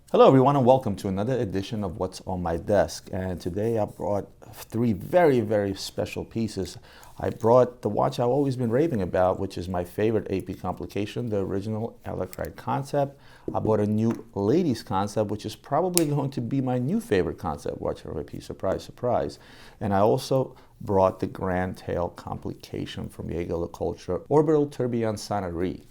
Hello everyone and welcome to another edition of What's on My Desk. And today I brought three very special pieces. I brought the watch I've always been raving about, which is my favorite AP complication, the original Alacrite concept. I bought a new ladies concept, which is probably going to be my new favorite concept watch of AP, surprise, surprise. And I also brought the Grand Tail complication from Jaeger-LeCoultre, Orbital Tourbillon Sonnerie.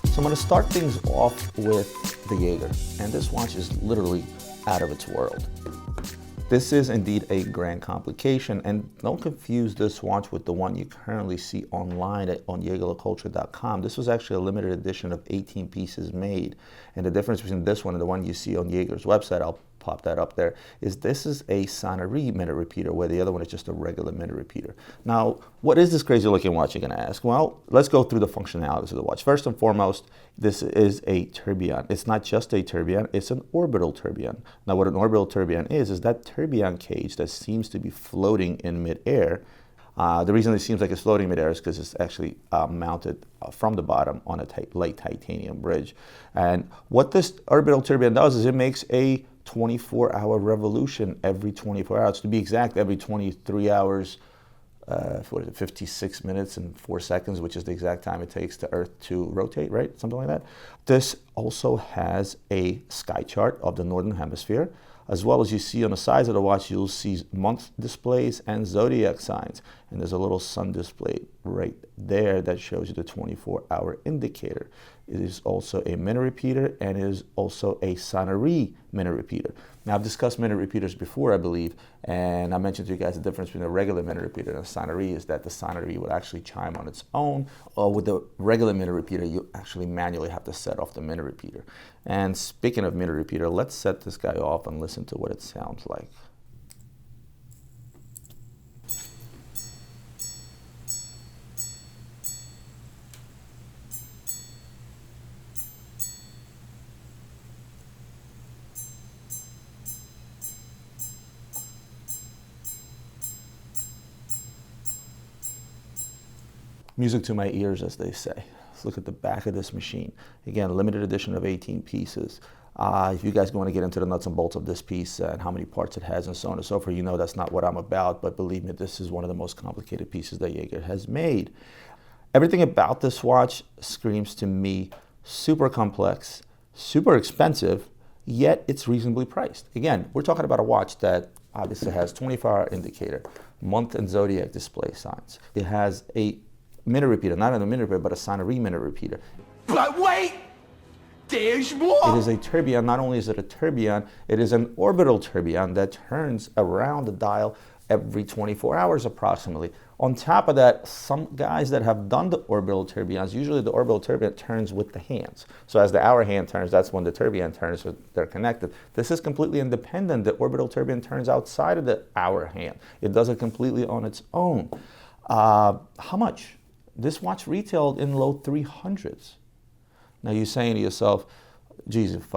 So I'm going to start things off with the Jaeger, and this watch is literally out of its world. This is indeed a grand complication, and don't confuse this watch with the one you currently see online on Jaeger-LeCoultre.com. This was actually a limited edition of 18 pieces made, and the difference between this one and the one you see on Jaeger's website, I'll pop that up there, is this is a Sonnerie minute repeater, where the other one is just a regular minute repeater. Now, what is this crazy looking watch, you're gonna ask? Well, let's go through the functionalities of the watch. First and foremost, this is a tourbillon. It's not just a tourbillon, it's an orbital tourbillon. Now, what an orbital tourbillon is that tourbillon cage that seems to be floating in midair. The reason it seems like it's floating midair is because it's actually mounted from the bottom on a light titanium bridge. And what this orbital tourbillon does is it makes a 24-hour revolution every 24 hours. To be exact, every 23 hours, 56 minutes and 4 seconds, which is the exact time it takes the Earth to rotate, right? Something like that. This also has a sky chart of the Northern Hemisphere, as well as you see on the sides of the watch, you'll see month displays and zodiac signs. And there's a little sun display right there that shows you the 24-hour indicator. It is also a minute repeater, and it is also a Sonnerie minute repeater. Now, I've discussed minute repeaters before, I believe, and I mentioned to you guys the difference between a regular minute repeater and a Sonnerie is that the Sonnerie would actually chime on its own, or with the regular minute repeater, you actually manually have to set off the minute repeater. And speaking of minute repeater, let's set this guy off and listen to what it sounds like. Music to my ears, as they say. Let's look at the back of this machine. Again, limited edition of 18 pieces. If you guys want to get into the nuts and bolts of this piece and how many parts it has and so on and so forth, you know that's not what I'm about, but believe me, this is one of the most complicated pieces that Jaeger has made. Everything about this watch screams to me super complex, super expensive, yet it's reasonably priced. Again, we're talking about a watch that obviously has 24-hour indicator, month and zodiac display signs. It has a minute repeater, not a minute repeater, but a Sonnerie minute repeater. But wait, there's more! It is a tourbillon. Not only is it a tourbillon, it is an orbital tourbillon that turns around the dial every 24 hours approximately. On top of that, some guys that have done the orbital tourbillons, usually the orbital tourbillon turns with the hands. So as the hour hand turns, that's when the tourbillon turns, so they're connected. This is completely independent. The orbital tourbillon turns outside of the hour hand. It does it completely on its own. How much? This watch retailed in low 300s. Now you're saying to yourself, geez, if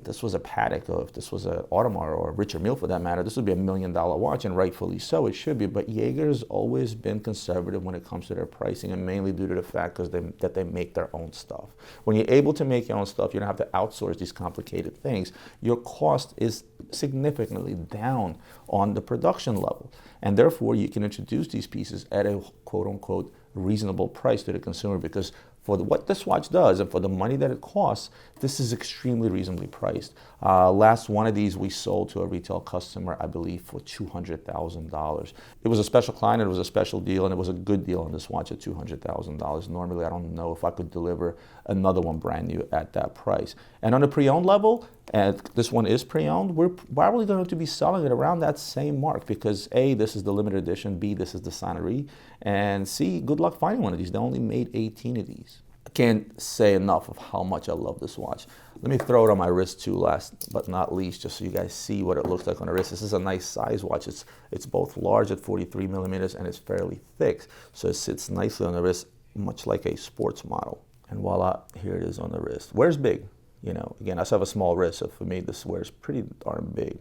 this was a Patek, or if this was an Audemars or a Richard Mille for that matter, this would be $1 million watch, and rightfully so, it should be. But Jaeger's always been conservative when it comes to their pricing, and mainly due to the fact that they make their own stuff. When you're able to make your own stuff, you don't have to outsource these complicated things. Your cost is significantly down on the production level, and therefore you can introduce these pieces at a quote-unquote reasonable price to the consumer, because for what this watch does and for the money that it costs, this is extremely reasonably priced. Last one of these we sold to a retail customer, I believe, for $200,000. It was a special client, it was a special deal, and it was a good deal on this watch at $200,000. Normally, I don't know if I could deliver another one brand new at that price. And on the pre-owned level, and this one is pre-owned, we're probably going to be selling it around that same mark, because A, this is the limited edition, B, this is the Sonnerie, and C, good luck finding one of these. They only made 18 of these. I can't say enough of how much I love this watch. Let me throw it on my wrist too, last but not least, just so you guys see what it looks like on the wrist. This is a nice size watch. It's both large at 43 millimeters and it's fairly thick. So it sits nicely on the wrist, much like a sports model. And voila, here it is on the wrist. Wears big, you know. Again, I still have a small wrist, so for me, this wears pretty darn big.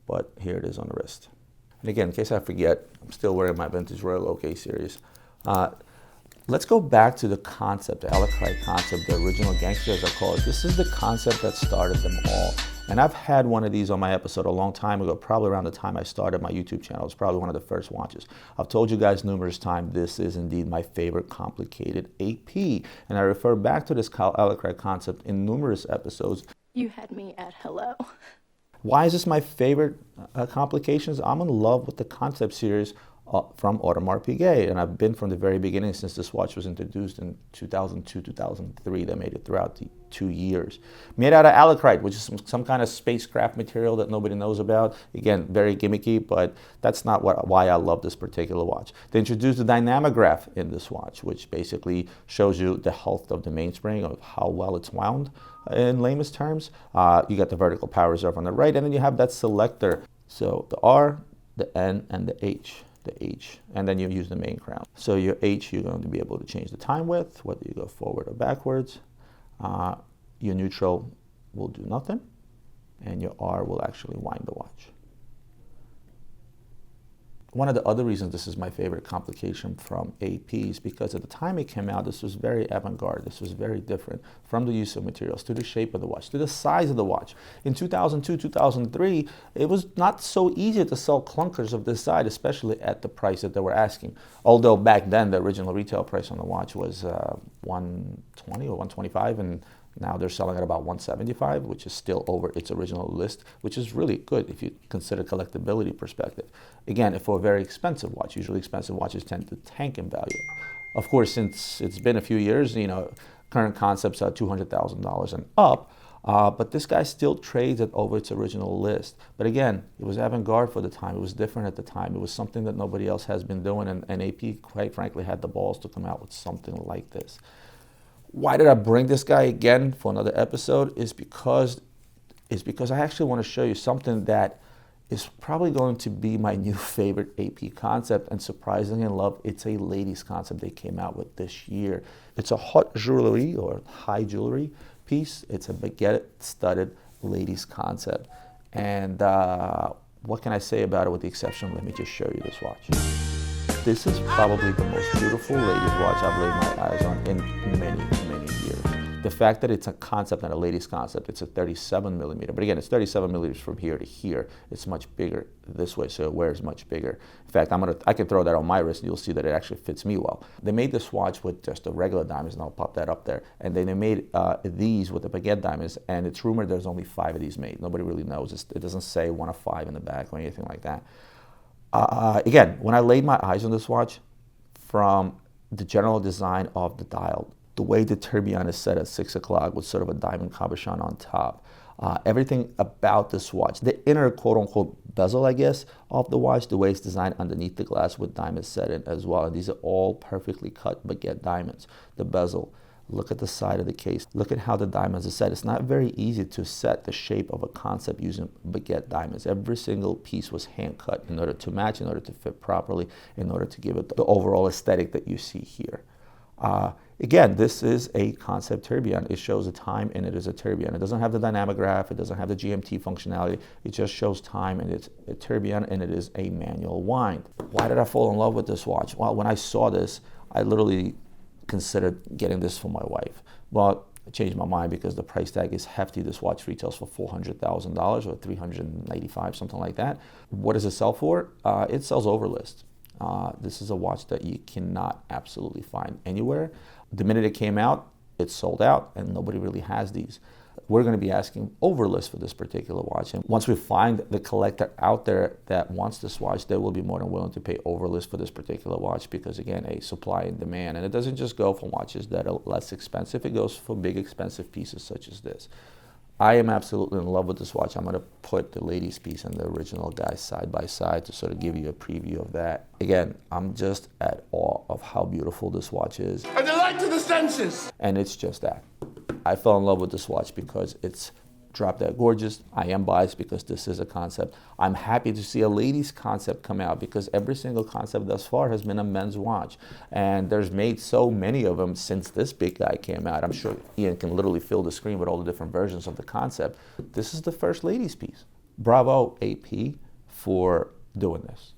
but here it is on the wrist. And again, in case I forget, I'm still wearing my vintage Royal OK series. Let's go back to the concept, the Alacrite concept, the original gangster as I call it. This is the concept that started them all. And I've had one of these on my episode a long time ago, probably around the time I started my YouTube channel. It's probably one of the first watches. I've told you guys numerous times, this is indeed my favorite complicated AP. And I refer back to this Alacrite concept in numerous episodes. You had me at hello. Why is this my favorite complications? I'm in love with the concept series from Audemars Piguet, and I've been from the very beginning since this watch was introduced in 2002, 2003. They made it throughout the 2 years. Made out of Alacrite, which is some kind of spacecraft material that nobody knows about. Again, very gimmicky, but that's not why I love this particular watch. They introduced the dynamograph in this watch, which basically shows you the health of the mainspring, of how well it's wound in lamest terms. You got the vertical power reserve on the right, and then you have that selector. So the R, the N, and the H. And then you use the main crown. So your H, you're going to be able to change the time width, whether you go forward or backwards. Your neutral will do nothing, and your R will actually wind the watch. One of the other reasons this is my favorite complication from AP is because at the time it came out, this was very avant-garde. This was very different, from the use of materials to the shape of the watch, to the size of the watch. In 2002, 2003, it was not so easy to sell clunkers of this size, especially at the price that they were asking. Although back then, the original retail price on the watch was $120 or $125, and now they're selling at about $175, which is still over its original list, which is really good if you consider collectability perspective. Again, for a very expensive watch, usually expensive watches tend to tank in value. Of course, since it's been a few years, current concepts are $200,000 and up, but this guy still trades at over its original list. But again, it was avant-garde for the time. It was different at the time. It was something that nobody else has been doing, and AP, quite frankly, had the balls to come out with something like this. Why did I bring this guy again for another episode? Is because I actually want to show you something that is probably going to be my new favorite AP concept, and surprisingly enough, it's a ladies concept they came out with this year. It's a haute jewelry or high jewelry piece. It's a baguette studded ladies concept. And what can I say about it with the exception? Let me just show you this watch. This is probably the most beautiful ladies watch I've laid my eyes on in many, many years. The fact that it's a concept, not a ladies concept, it's a 37 millimeter. But again, it's 37 millimeters from here to here. It's much bigger this way, so it wears much bigger. In fact, I can throw that on my wrist and you'll see that it actually fits me well. They made this watch with just the regular diamonds, and I'll pop that up there. And then they made these with the baguette diamonds, and it's rumored there's only 5 of these made. Nobody really knows. It doesn't say 1 of 5 in the back or anything like that. Again, when I laid my eyes on this watch, from the general design of the dial, the way the tourbillon is set at 6 o'clock with sort of a diamond cabochon on top, everything about this watch, the inner quote-unquote bezel, I guess, of the watch, the way it's designed underneath the glass with diamonds set in as well. And these are all perfectly cut baguette diamonds. The bezel, look at the side of the case. Look at how the diamonds are set. It's not very easy to set the shape of a concept using baguette diamonds. Every single piece was hand cut in order to match, in order to fit properly, in order to give it the overall aesthetic that you see here. Again, this is a concept tourbillon. It shows the time, and it is a tourbillon. It doesn't have the dynamograph. It doesn't have the GMT functionality. It just shows time, and it's a tourbillon, and it is a manual wind. Why did I fall in love with this watch? Well, when I saw this, I literally considered getting this for my wife. But I changed my mind because the price tag is hefty. This watch retails for $400,000 or $395, something like that. What does it sell for? It sells over list. This is a watch that you cannot absolutely find anywhere. The minute it came out, it sold out, and nobody really has these. We're going to be asking over list for this particular watch, and once we find the collector out there that wants this watch, they will be more than willing to pay over list for this particular watch, because again, a supply and demand. And it doesn't just go for watches that are less expensive, it goes for big expensive pieces such as this. I am absolutely in love with this watch. I'm going to put the ladies piece and the original guy side by side to sort of give you a preview of that. Again, I'm just at awe of how beautiful this watch is. A delight to the senses! And it's just that. I fell in love with this watch because it's drop dead gorgeous. I am biased because this is a concept. I'm happy to see a ladies concept come out because every single concept thus far has been a men's watch. And there's made so many of them since this big guy came out. I'm sure Ian can literally fill the screen with all the different versions of the concept. This is the first ladies piece. bravo AP for doing this.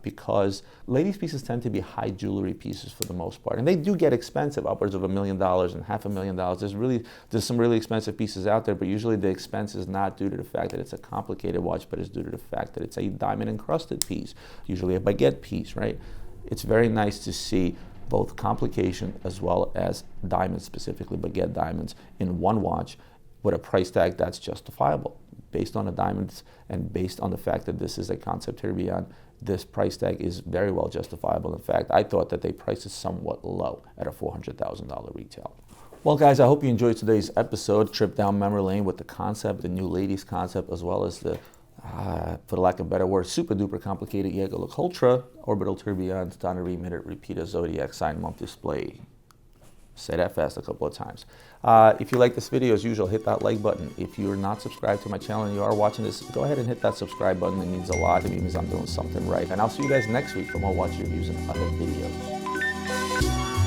Because ladies' pieces tend to be high jewelry pieces for the most part. And they do get expensive, upwards of $1 million and $500,000. There's some really expensive pieces out there, but usually the expense is not due to the fact that it's a complicated watch, but it's due to the fact that it's a diamond encrusted piece, usually a baguette piece, right? It's very nice to see both complication as well as diamonds, specifically baguette diamonds, in one watch with a price tag that's justifiable. Based on the diamonds and based on the fact that this is a concept tourbillon, this price tag is very well justifiable. In fact, I thought that they priced it somewhat low at a $400,000 retail. Well, guys, I hope you enjoyed today's episode, trip down memory lane with the concept, the new ladies concept, as well as the, for lack of a better word, super duper complicated Jaeger-LeCoultre Orbital Tourbillon Sonnerie minute repeater zodiac sign month display. Say that fast a couple of times. If you like this video, as usual, hit that like button. If you're not subscribed to my channel and you are watching this, go ahead and hit that subscribe button. It means a lot. It means I'm doing something right. And I'll see you guys next week for more watch reviews and other videos.